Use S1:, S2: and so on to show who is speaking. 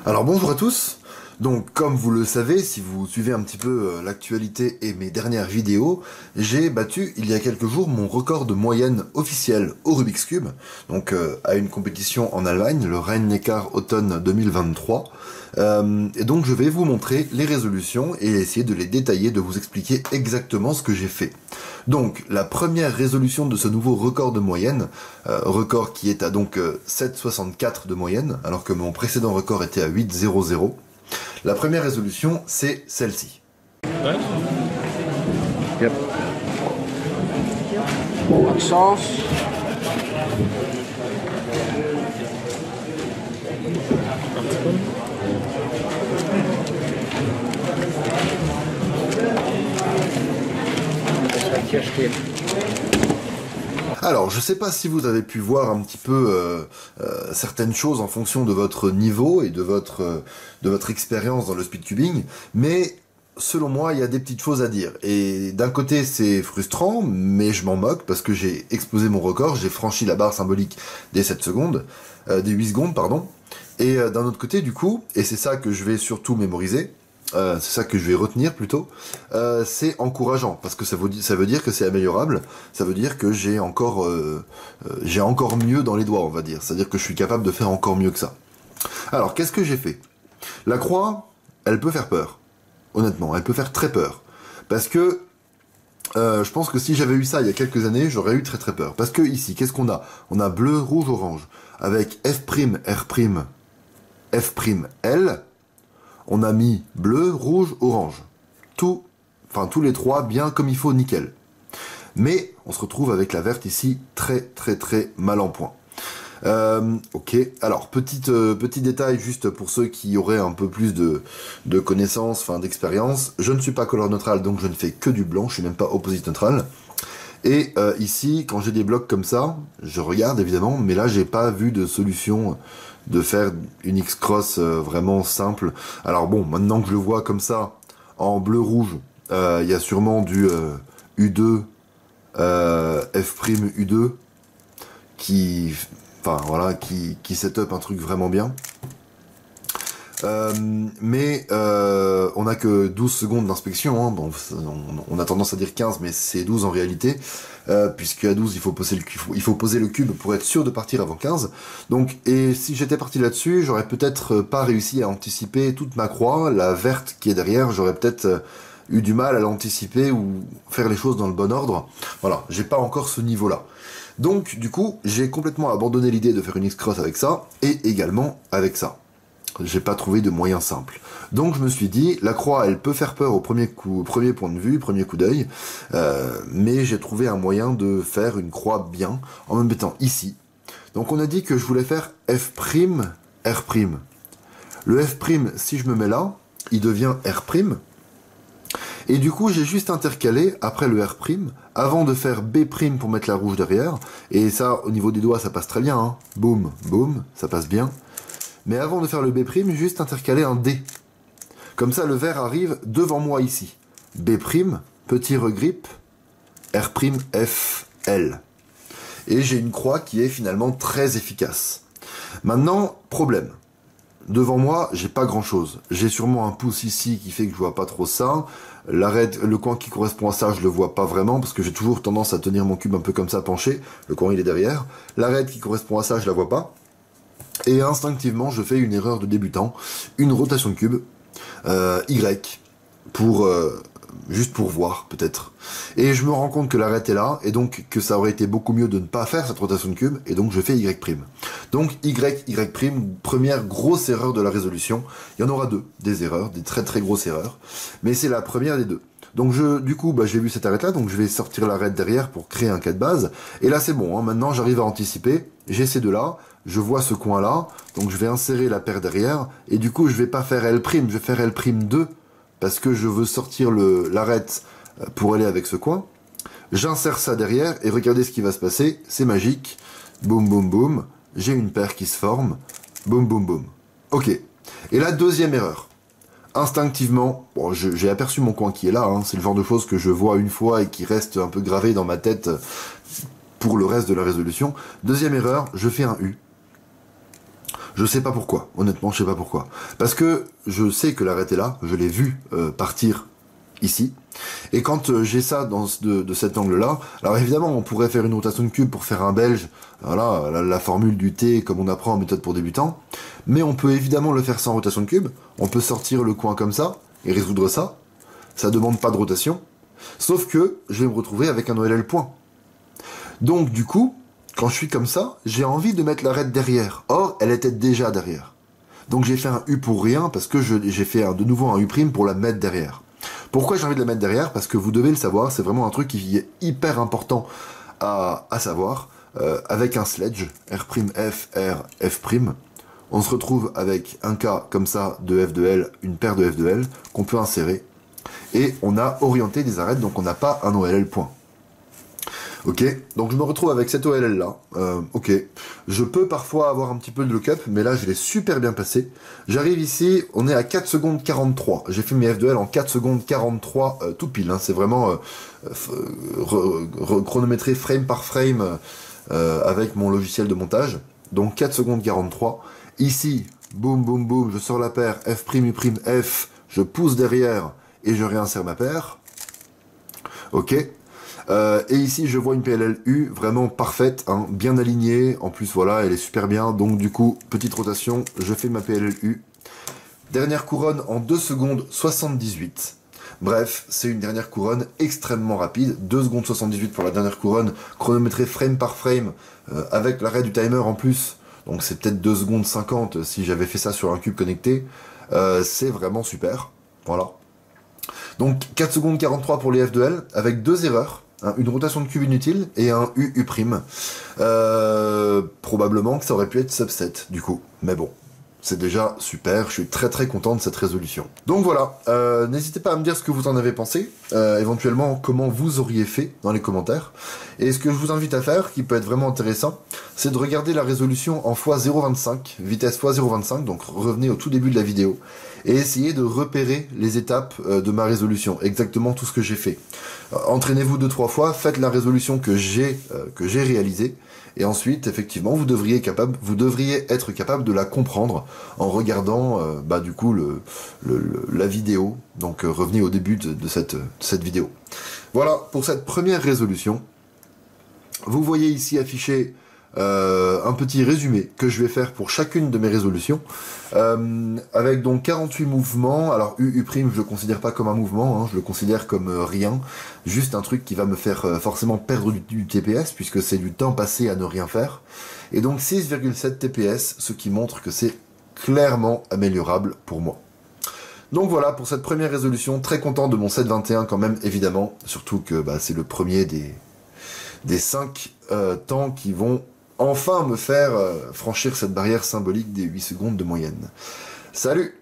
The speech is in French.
S1: Alors bonjour à tous. Donc comme vous le savez, si vous suivez un petit peu l'actualité et mes dernières vidéos, j'ai battu il y a quelques jours mon record de moyenne officiel au Rubik's Cube, donc à une compétition en Allemagne, le Rhein-Neckar Automne 2023. Et donc je vais vous montrer les résolutions et essayer de les détailler, de vous expliquer exactement ce que j'ai fait. Donc la première résolution de ce nouveau record de moyenne, record qui est à donc 7,64 de moyenne, alors que mon précédent record était à 8,00. La première résolution, c'est celle-ci.
S2: Ouais.
S3: Yep. Bonne chance.
S1: Alors, je sais pas si vous avez pu voir un petit peu certaines choses en fonction de votre niveau et de votre expérience dans le speedcubing, mais selon moi, il y a des petites choses à dire. Et d'un côté, c'est frustrant, mais je m'en moque parce que j'ai explosé mon record, j'ai franchi la barre symbolique des 7 secondes, des 8 secondes, pardon. Et d'un autre côté, du coup, et c'est ça que je vais surtout mémoriser, c'est ça que je vais retenir plutôt, c'est encourageant, parce que ça veut dire que c'est améliorable, ça veut dire que j'ai encore mieux dans les doigts, on va dire, c'est-à-dire que je suis capable de faire encore mieux que ça. Alors, qu'est-ce que j'ai fait? La croix, elle peut faire peur, honnêtement, elle peut faire très peur, parce que je pense que si j'avais eu ça il y a quelques années, j'aurais eu très peur, parce que ici, qu'est-ce qu'on a? On a bleu, rouge, orange, avec F', R', F', L. On a mis bleu, rouge, orange. Tous les trois bien comme il faut, nickel. Mais on se retrouve avec la verte ici, très mal en point. Ok, alors petit détail juste pour ceux qui auraient un peu plus de connaissances, d'expérience. Je ne suis pas couleur neutrale, donc je ne fais que du blanc, je suis même pas opposite neutral. Et ici, quand j'ai des blocs comme ça, je regarde évidemment, mais là j'ai pas vu de solution de faire une X-Cross vraiment simple. Alors bon, maintenant que je le vois comme ça, en bleu-rouge, il y a sûrement du U2, F' U2, qui setup un truc vraiment bien. Mais on a que 12 secondes d'inspection, hein. Bon, on a tendance à dire 15, mais c'est 12 en réalité, puisqu'à 12 il faut poser le cube pour être sûr de partir avant 15. Donc, et si j'étais parti là-dessus, j'aurais peut-être pas réussi à anticiper toute ma croix, la verte qui est derrière, j'aurais peut-être eu du mal à l'anticiper ou faire les choses dans le bon ordre. Voilà, j'ai pas encore ce niveau-là. Donc du coup, j'ai complètement abandonné l'idée de faire une X-Cross avec ça, et également avec ça. J'ai pas trouvé de moyen simple. Donc je me suis dit, la croix, elle peut faire peur au premier point de vue, premier coup d'œil, mais j'ai trouvé un moyen de faire une croix bien, en me mettant ici. Donc on a dit que je voulais faire F', R'. Le F', si je me mets là, il devient R', et du coup j'ai juste intercalé, après le R', avant de faire B' pour mettre la rouge derrière, et ça, au niveau des doigts, ça passe très bien, hein. Boum, boum, ça passe bien. Mais avant de faire le B', juste intercaler un D. Comme ça, le vert arrive devant moi ici. B', petit regrip, R', F, L. Et j'ai une croix qui est finalement très efficace. Maintenant, problème. Devant moi, j'ai pas grand chose. J'ai sûrement un pouce ici qui fait que je vois pas trop ça. L'arête, le coin qui correspond à ça, je le vois pas vraiment parce que j'ai toujours tendance à tenir mon cube un peu comme ça penché. Le coin il est derrière. L'arête qui correspond à ça, je la vois pas. Et instinctivement, je fais une erreur de débutant, une rotation de cube, Y, juste pour voir, peut-être. Et je me rends compte que l'arête est là, et donc que ça aurait été beaucoup mieux de ne pas faire cette rotation de cube, et donc je fais Y'. Donc Y', première grosse erreur de la résolution. Il y en aura deux, des erreurs, des très grosses erreurs, mais c'est la première des deux. Donc du coup, j'ai vu cette arête là, donc je vais sortir l'arête derrière pour créer un cas de base, et là c'est bon, hein, maintenant j'arrive à anticiper, j'ai ces deux là, je vois ce coin là, donc je vais insérer la paire derrière, et du coup je vais pas faire L', je vais faire L'2, parce que je veux sortir l'arête pour aller avec ce coin. J'insère ça derrière, et regardez ce qui va se passer, c'est magique, boum boum boum, j'ai une paire qui se forme, boum boum boum. Ok, et la deuxième erreur. Instinctivement, bon, j'ai aperçu mon coin qui est là, hein, c'est le genre de choses que je vois une fois et qui reste un peu gravé dans ma tête pour le reste de la résolution. Deuxième erreur, je fais un U. Je sais pas pourquoi, honnêtement, je sais pas pourquoi. Parce que je sais que l'arrêt est là, je l'ai vu partir ici. Et quand j'ai ça de cet angle-là, alors évidemment, on pourrait faire une rotation de cube pour faire un belge, voilà, la formule du T comme on apprend en méthode pour débutants, mais on peut évidemment le faire sans rotation de cube, on peut sortir le coin comme ça, et résoudre ça, ça demande pas de rotation, sauf que je vais me retrouver avec un OLL point. Donc du coup, quand je suis comme ça, j'ai envie de mettre l'arête derrière, or elle était déjà derrière. Donc j'ai fait un U pour rien, parce que j'ai fait de nouveau un U' pour la mettre derrière. Pourquoi j'ai envie de la mettre derrière? Parce que vous devez le savoir, c'est vraiment un truc qui est hyper important à savoir. Avec un sledge, R'F, R, F', on se retrouve avec un cas comme ça de F de L, une paire de F de L, qu'on peut insérer. Et on a orienté des arêtes, donc on n'a pas un OLL point. Ok, donc je me retrouve avec cette OLL là, ok, je peux parfois avoir un petit peu de lock-up, mais là je l'ai super bien passé. J'arrive ici, on est à 4 secondes 43, j'ai fait mes F2L en 4 secondes 43 tout pile, hein. C'est vraiment chronométré frame par frame avec mon logiciel de montage, donc 4 secondes 43, ici, boum boum boum, je sors la paire, F', U', F, je pousse derrière et je réinsère ma paire, ok. Et ici je vois une PLL U vraiment parfaite, hein, bien alignée, en plus voilà elle est super bien, donc du coup petite rotation, je fais ma PLL U. Dernière couronne en 2 secondes 78. Bref, c'est une dernière couronne extrêmement rapide, 2 secondes 78 pour la dernière couronne, chronométrée frame par frame, avec l'arrêt du timer en plus, donc c'est peut-être 2 secondes 50 si j'avais fait ça sur un cube connecté, c'est vraiment super, voilà. Donc 4 secondes 43 pour les F2L, avec 2 erreurs, hein, une rotation de cube inutile et un U'. Probablement que ça aurait pu être subset du coup, mais bon. C'est déjà super, je suis très très content de cette résolution. Donc voilà, n'hésitez pas à me dire ce que vous en avez pensé, éventuellement comment vous auriez fait dans les commentaires. Et ce que je vous invite à faire, qui peut être vraiment intéressant, c'est de regarder la résolution en x0.25, vitesse x0.25, donc revenez au tout début de la vidéo, et essayez de repérer les étapes de ma résolution, exactement tout ce que j'ai fait. Entraînez-vous 2-3 fois, faites la résolution que j'ai réalisée, et ensuite, effectivement, vous devriez être capable de la comprendre en regardant, du coup, la vidéo. Donc, revenez au début de cette vidéo. Voilà, pour cette première résolution. Vous voyez ici affiché un petit résumé que je vais faire pour chacune de mes résolutions. Avec donc 48 mouvements. Alors, U', je le considère pas comme un mouvement, hein, je le considère comme rien. Juste un truc qui va me faire forcément perdre du TPS, puisque c'est du temps passé à ne rien faire. Et donc 6,7 TPS, ce qui montre que c'est clairement améliorable pour moi. Donc voilà, pour cette première résolution, très content de mon 721 quand même, évidemment. Surtout que c'est le premier des 5 temps qui vont enfin me faire franchir cette barrière symbolique des 8 secondes de moyenne. Salut!